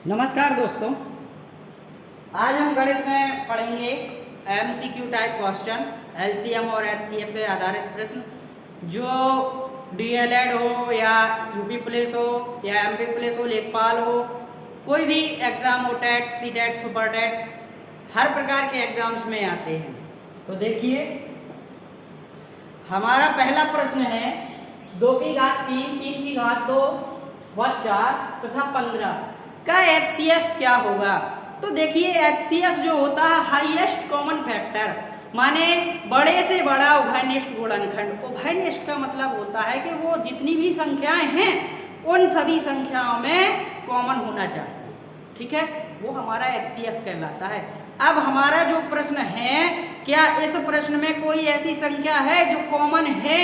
नमस्कार दोस्तों, आज हम गणित में पढ़ेंगे एमसीक्यू टाइप क्वेश्चन, एलसीएम और एचसीएफ पे आधारित प्रश्न जो डीएलएड हो या यूपी पुलिस हो या एमपी पुलिस हो, लेखपाल हो, कोई भी एग्जाम हो, टेट, सीटेट, सुपर टेट, हर प्रकार के एग्जाम्स में आते हैं। तो देखिए, हमारा पहला प्रश्न है 2 की घात 3, 3 की घात 2 व 4 तथा 15 का एचसीएफ क्या होगा। तो देखिए, एचसीएफ जो होता है हाईएस्ट कॉमन फैक्टर, माने बड़े से बड़ा उभयनिष्ठ गुणनखंड। उभयनिष्ठ का मतलब होता है कि वो जितनी भी संख्याएं हैं उन सभी संख्याओं में कॉमन होना चाहिए, ठीक है, वो हमारा एचसीएफ कहलाता है। अब हमारा जो प्रश्न है, क्या इस प्रश्न में कोई ऐसी संख्या है जो कॉमन है,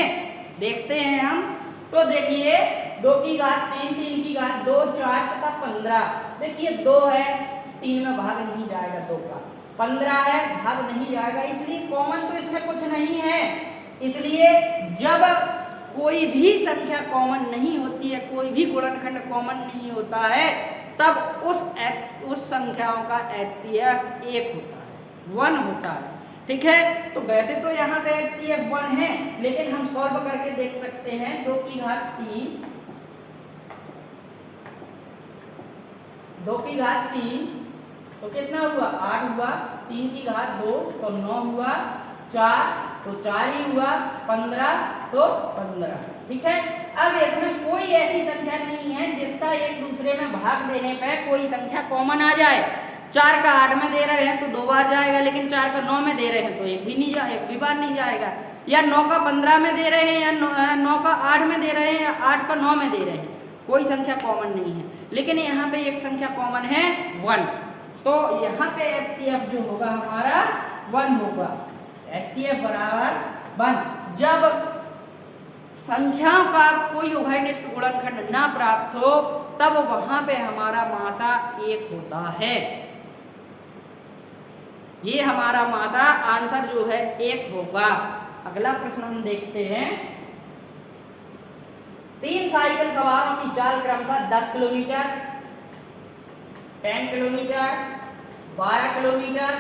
देखते हैं हम। तो देखिए, 2 की घात 3, 3 की घात 2, 4 तथा 15। देखिए 2 है, 3 में भाग नहीं जाएगा 2 का, 15 है, भाग नहीं जाएगा, इसलिए कॉमन तो इसमें कुछ नहीं है। इसलिए जब कोई भी संख्या कॉमन नहीं होती है, कोई भी गुणनखंड कॉमन नहीं होता है, तब उस संख्याओं का एचसीएफ 1 होता है, 1 होता है, ठीक है। तो वैसे तो यहाँ पे एचसीएफ 1 है, लेकिन हम सॉल्व करके देख सकते हैं। 2 की घात 3, 2 की घात 3 तो कितना हुआ, 8 हुआ, 3 की घात 2 तो 9 हुआ, 4 तो 4 ही हुआ, 15 तो 15, ठीक है। अब इसमें कोई ऐसी संख्या नहीं है जिसका एक दूसरे में भाग देने पे कोई संख्या कॉमन आ जाए। 4 का 8 में दे रहे हैं तो 2 बार जाएगा, लेकिन 4 का 9 में दे रहे हैं तो एक भी बार नहीं जाएगा, या 9 का 15 में दे रहे हैं, या 9 का 8 में दे रहे हैं, या 8 का 9 में दे रहे हैं, कोई संख्या कॉमन नहीं है। लेकिन यहाँ पे एक संख्या कॉमन है, 1। तो यहाँ पे एचसीएफ जो होगा हमारा 1 होगा, एचसीएफ बराबर 1। जब संख्याओं का कोई उभयनिष्ठ गुणनखंड ना प्राप्त हो, तब वहां पे हमारा मासा 1 होता है। ये हमारा मासा आंसर जो है 1 होगा। अगला प्रश्न हम देखते हैं। 3 साइकिल सवारों की चाल क्रमशः 10 किलोमीटर, 10 किलोमीटर, 12 किलोमीटर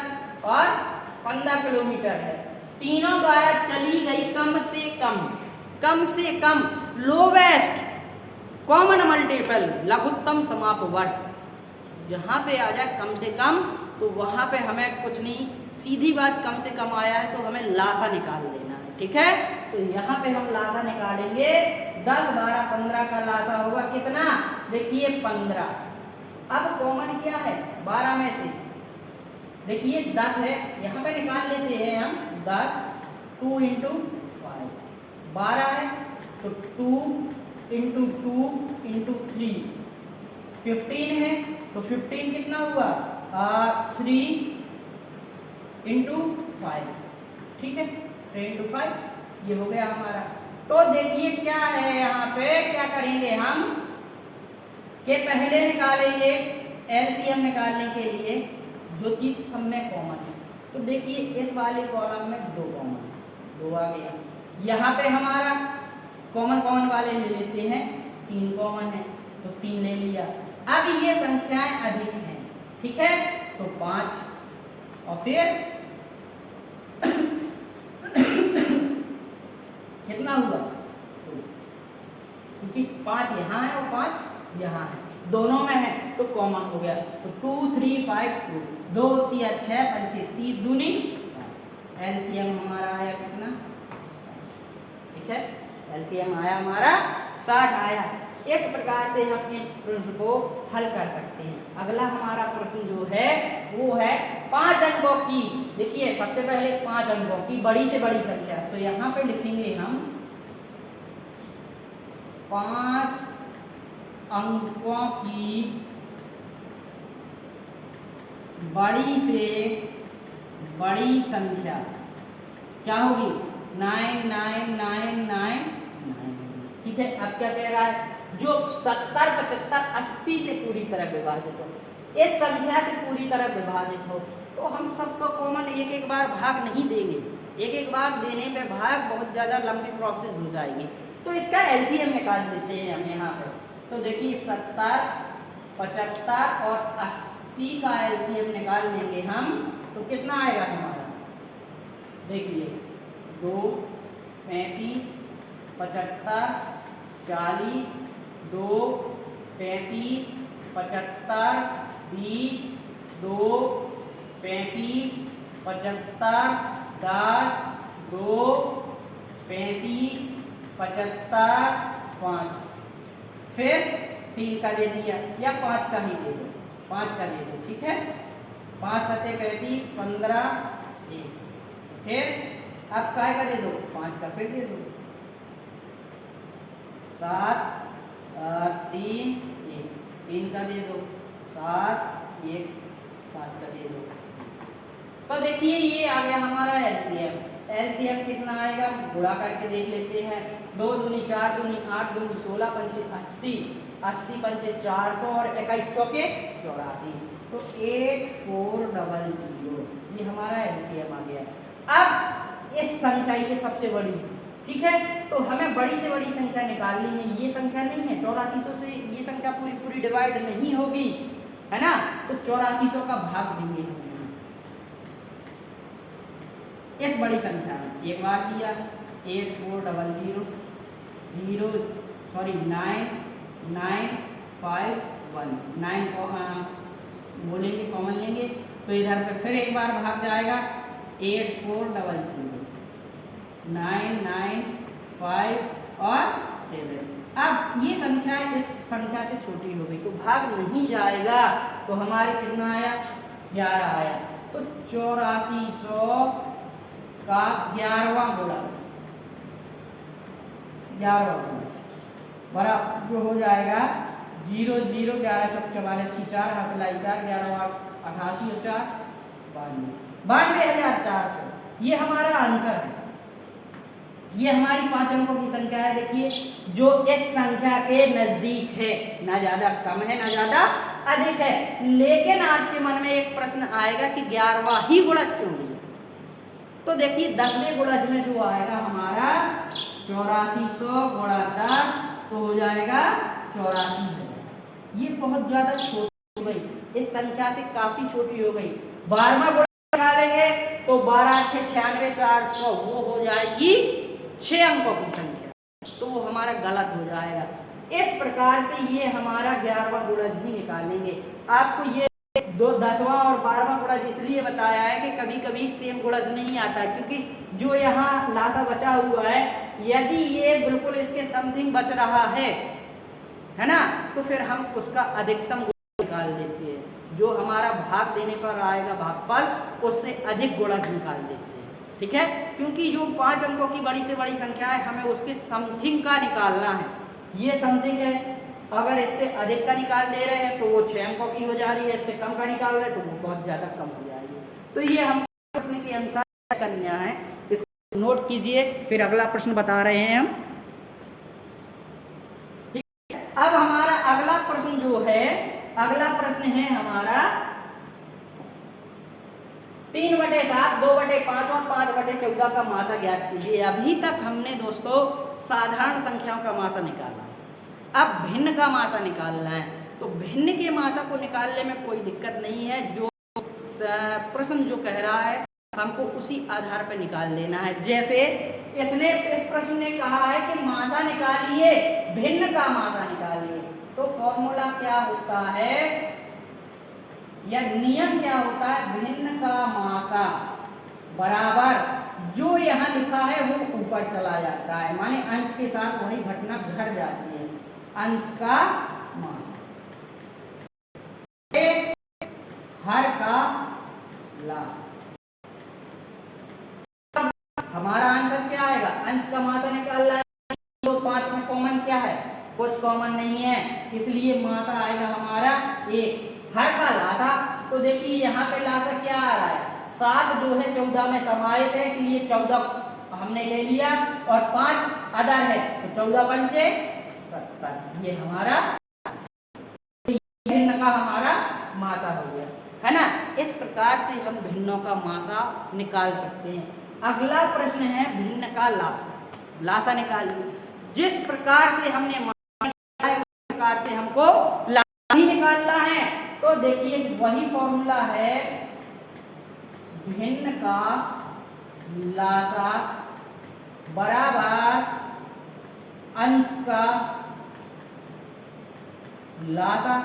और 15 किलोमीटर है। तीनों द्वारा चली गई कम से कम लोवेस्ट कॉमन मल्टीपल लघुत्तम समापवर्त। जहां पे आ जाए कम से कम, तो वहां पे हमें कुछ नहीं, सीधी बात, कम से कम आया है तो हमें लासा निकाल देना है, ठीक है। तो यहाँ पे हम लासा निकालेंगे। 10, 12, 15 का लासा होगा कितना, देखिए 15। अब कॉमन क्या है 12 में से, देखिए 10 है, यहाँ पे निकाल लेते हैं हम 10, 2 × 5, 12 है तो 2 × 2 × 3, 15 है तो 15 कितना हुआ, 3 × 5, ठीक है, 3 × 5, ये हो गया हमारा। तो देखिए क्या है, यहाँ पे क्या करेंगे हम कि पहले निकालेंगे एलसीएम निकालने के लिए जो चीज सब में कॉमन है। तो देखिए इस वाले कॉलम में 2 कॉमन, 2 आ गया। यहाँ पे हमारा कॉमन वाले ले लेते हैं, 3 कॉमन है तो 3 ले लिया। अब ये संख्याएं अधिक हैं, ठीक है, तो 5 और फिर कितना हुआ, क्योंकि 5 यहाँ है और 5 यहाँ है, दोनों में है तो कॉमन हो गया। तो 2, 3, 5, 2, 3, 6, 5, 30 दूनी 60। एलसीएम हमारा आया कितना, 60, ठीक है, एलसीएम आया हमारा 60 आया। इस प्रकार से हम इस प्रश्न को हल कर सकते हैं। अगला हमारा प्रश्न जो है वो है 5 अंकों की। देखिए सबसे पहले 5 अंकों की बड़ी से बड़ी संख्या, तो यहाँ पे लिखेंगे हम 5 अंकों की बड़ी से बड़ी संख्या क्या होगी, 9999, ठीक है। अब क्या कह रहा है, जो 70, 75, 80 से पूरी तरह विभाजित हो, इस संख्या से पूरी तरह विभाजित हो, तो हम सबको कॉमन एक बार भाग नहीं देंगे। एक बार देने पे भाग बहुत ज़्यादा लंबी प्रोसेस हो जाएगी। तो इसका एलसीएम निकाल देते हैं हम यहाँ पे। तो देखिए 70 75 और 80 का एलसीएम निकाल लेंगे हम तो कितना आएगा हमारा, देखिए 2, 35, 75, 40, 2, 35, 75, 20, 2, 35, 75, 10, 2, 35, 75, 5, फिर 3 का दे दिया या 5 का ही दे दो, 5 का दे दो, ठीक है। 5 7 35, 15, 1, फिर अब काय का दे दो, 5 का फिर दे दो, 7 3 1, 3 का दे दो, 7 1, 7 का दे दो। तो देखिए ये आ गया हमारा एलसीएम। एलसीएम कितना आएगा, गुणा करके देख लेते हैं। 2 दूनी 4 दूनी 8 दूनी 16 पंचे 80, 80 पंचे 400 और 21 के 84, तो 8400 ये हमारा एलसीएम आ गया। अब इस संख्या ये सबसे बड़ी, ठीक है, तो हमें बड़ी से बड़ी संख्या निकालनी है। ये संख्या नहीं है, 8400 से ये संख्या पूरी पूरी डिवाइड नहीं होगी, है ना, तो 8400 का भाग देंगे हम इस बड़ी संख्या में। एक बार दिया 8400 9951 9 बोलेंगे, कॉमन लेंगे तो इधर पे फिर एक बार भाग जाएगा 8400 995 और 7। अब ये संख्या इस संख्या से छोटी हो गई तो भाग नहीं जाएगा, तो हमारे कितना आया, 11 आया। तो 8400 का 11वां गुणा, 11वां गुणा बराबर जो हो जाएगा 0 0 11 चौक 44 की 4 हासिलाई 4 11 88 और 4 92,400। ये हमारा आंसर है। ये हमारी 5 अंकों की संख्या है। देखिए जो इस संख्या के नजदीक है, ना ज्यादा कम है ना ज्यादा अधिक है। लेकिन आपके मन में एक प्रश्न आएगा कि 11वां ही गुणज क्यों नहीं है। तो देखिए 10वें गुणज में जो आएगा हमारा 8400 गुणा 10 तो हो जाएगा 84,000। ये बहुत ज्यादा छोटी हो गई, इस संख्या से काफी छोटी हो गई। 12वां गुणज निकालेंगे तो 12 8 96 400 वो हो जाएगी 6 अंकों की संख्या, तो वो हमारा गलत हो जाएगा। इस प्रकार से ये हमारा 11वां गुणज ही निकालेंगे। आपको ये 10वां और 12वां गुणज इसलिए बताया है कि कभी कभी सेम गुणज नहीं आता, क्योंकि जो यहाँ लासा बचा हुआ है यदि ये बिल्कुल इसके समथिंग बच रहा है ना, तो फिर हम उसका अधिकतम गुणज निकाल देते हैं। जो हमारा भाग देने पर आएगा भागफल उससे अधिक गुणज निकाल देते हैं, ठीक है। क्योंकि जो 5 अंकों की बड़ी से बड़ी संख्या है हमें उसके समथिंग का निकालना है। ये समथिंग है, अगर इससे अधिक का निकाल दे रहे हैं तो वो 6 अंकों की हो जा रही है, इससे कम का निकाल रहे हैं तो वो बहुत ज्यादा कम हो जा रही है। तो ये हम प्रश्न के अनुसार करना है, इसको नोट कीजिए। फिर अगला प्रश्न बता रहे हैं हम। अब हमारा अगला प्रश्न जो है, अगला प्रश्न है हमारा 3/7, 2/5 और 5/14 का मासा ज्ञात कीजिए। अभी तक हमने दोस्तों साधारण संख्याओं का मासा निकाला, अब भिन्न का मासा निकालना है। तो भिन्न के मासा को निकालने में कोई दिक्कत नहीं है, जो प्रश्न जो कह रहा है हमको उसी आधार पर निकाल देना है। जैसे इसने इस प्रश्न ने कहा है कि मासा निकालिए, भिन्न का मासा निकालिए, तो फॉर्मूला क्या होता है या नियम क्या होता है, भिन्न का मासा बराबर जो यहाँ लिखा है वो ऊपर चला जाता है, माने अंश के साथ वही घटना घट जाती है, अंश का मासा हर का लासा। हमारा आंसर क्या आएगा, अंश का मासा निकालना है। तो 5 में कॉमन क्या है, कुछ कॉमन नहीं है, इसलिए मासा आएगा हमारा 1। हर का लासा, तो देखिए यहाँ पे लासा क्या आ रहा है, 7 जो है 14 में समाहित है, इसलिए 14 हमने ले लिया और 5 अदर है, तो 14 पंचे 70 ये हमारा भिन्न का हमारा मासा हो गया, है ना। इस प्रकार से हम भिन्नों का मासा निकाल सकते हैं। अगला प्रश्न है भिन्न का लासा। लासा निकालिए। जिस प्रकार से हमने मासा निकाला है उस प्रकार से हमको ही निकालना है तो देखिए वही फॉर्मूला है, भिन्न का लासा बराबर अंश का लासा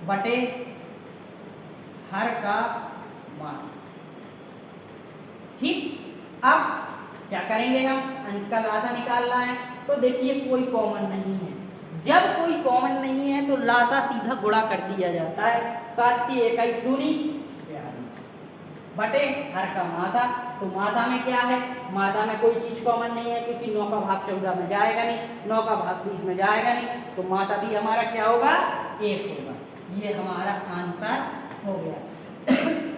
बटे हर का मास। ठीक, अब क्या करेंगे हम, अंश का लासा निकालना है तो देखिए कोई कॉमन नहीं है। जब कोई कॉमन नहीं है तो लासा सीधा गुणा कर दिया जाता है, 7 की 21 दूनी 42 बटे हर का मासा। तो मासा में क्या है, मासा में कोई चीज कॉमन नहीं है क्योंकि 9 का भाग 14 में जाएगा नहीं, 9 का भाग 20 में जाएगा नहीं, तो मासा भी हमारा क्या होगा, 1 होगा। ये हमारा आंसर हो गया।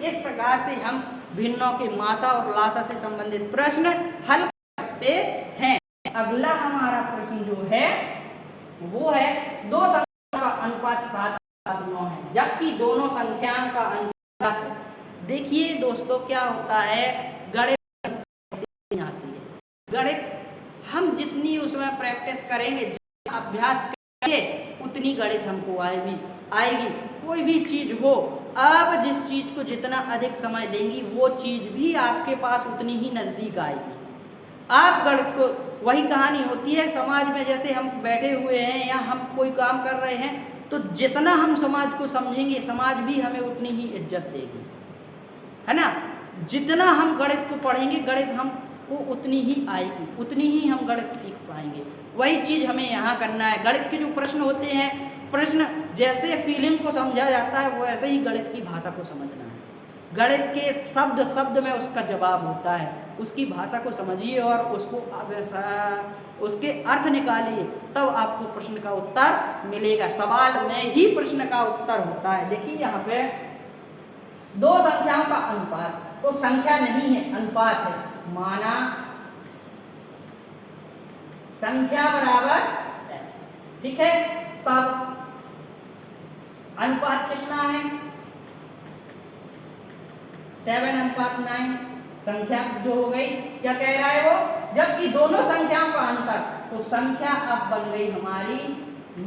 इस प्रकार से हम भिन्नों के मासा और लासा से संबंधित प्रश्न हल करते हैं। अगला हमारा प्रश्न जो है वो है दो संख्याओं का अनुपात 7:9 है, जबकि दोनों संख्याओं का अनुपात 10 है। देखिए दोस्तों क्या होता है, गणित आती है, गणित हम जितनी उसमें प्रैक्टिस करेंगे, जितना अभ्यास करेंगे, उतनी गणित हमको आएगी। कोई भी चीज हो, अब जिस चीज को जितना अधिक समय देंगी वो चीज भी आपके पास उतनी ही नजदीक आएगी। आप गणित को, वही कहानी होती है समाज में, जैसे हम बैठे हुए हैं या हम कोई काम कर रहे हैं तो जितना हम समाज को समझेंगे समाज भी हमें उतनी ही इज्जत देगी, है ना। जितना हम गणित को पढ़ेंगे गणित हमको उतनी ही आएगी, उतनी ही हम गणित सीख पाएंगे। वही चीज हमें यहाँ करना है। गणित के जो प्रश्न होते हैं, प्रश्न जैसे फीलिंग को समझा जाता है वैसे ही गणित की भाषा को समझना है। गणित के शब्द शब्द में उसका जवाब होता है, उसकी भाषा को समझिए और उसके अर्थ निकालिए, तब आपको प्रश्न का उत्तर मिलेगा। सवाल में ही प्रश्न का उत्तर होता है। देखिए यहाँ पे दो संख्याओं का अनुपात, तो संख्या नहीं है अनुपात है, माना संख्या बराबर x, ठीक है। तब अनुपात कितना है, 7:9 संख्या जो हो गई। क्या कह रहा है वो, जबकि दोनों संख्याओं का अंतर, तो संख्या अब बन गई हमारी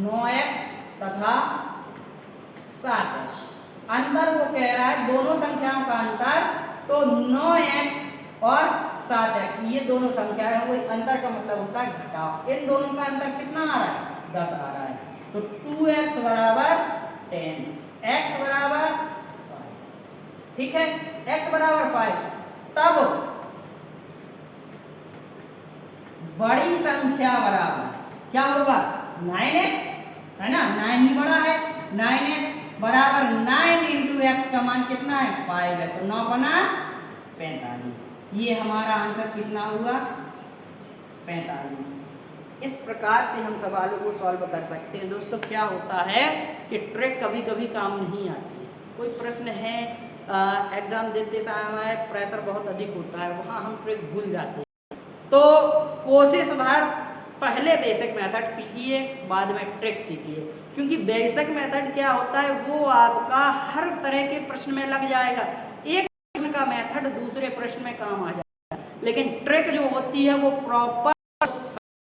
9x तथा 7x। अंतर वो कह रहा है दोनों संख्याओं का अंतर, तो 9x और 7x ये दोनों संख्याएं हो गई। अंतर का मतलब होता है घटाव। इन दोनों का अंतर कितना आ रहा है, 10 आ रहा है। तो 2x बराबर 10, x बराबर 5, ठीक है, x बराबर 5। तब बड़ी संख्या बराबर क्या होगा, 9x, है ना, 9 ही बड़ा है। 9x बराबर 9 इंटू एक्स का मान कितना है, 5 है, तो 9 बना 45। ये हमारा आंसर कितना हुआ, 45। इस प्रकार से हम सवालों को सॉल्व कर सकते हैं। दोस्तों क्या होता है कि ट्रिक कभी कभी काम नहीं आती है। कोई प्रश्न है, एग्जाम देते समय प्रेशर बहुत अधिक होता है, वहाँ हम ट्रिक भूल जाते हैं। तो कोशिश भर पहले बेसिक मेथड सीखिए, बाद में ट्रिक सीखिए, क्योंकि बेसिक मेथड क्या होता है वो आपका हर तरह के प्रश्न में लग जाएगा। एक प्रश्न का मेथड दूसरे प्रश्न में काम आ जाएगा, लेकिन ट्रिक जो होती है वो प्रॉपर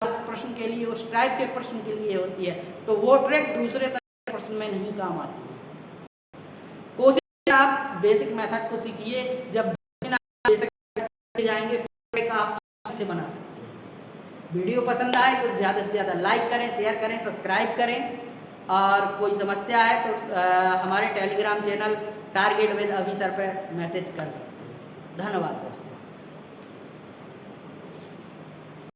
प्रश्न के लिए, उस टाइप के प्रश्न के लिए होती है, तो वो ट्रिक दूसरे तरह के प्रश्न में नहीं काम आती है। कोशिश आप बेसिक मेथड को सीखिए, जब बेसिक जाएंगे ट्रिक आप से बना सकते हैं। वीडियो पसंद आए तो ज़्यादा से ज़्यादा लाइक करें, शेयर करें, सब्सक्राइब करें, और कोई समस्या है तो हमारे टेलीग्राम चैनल टारगेट विद अभी सर पर मैसेज कर सकते हैं। धन्यवाद दोस्तों।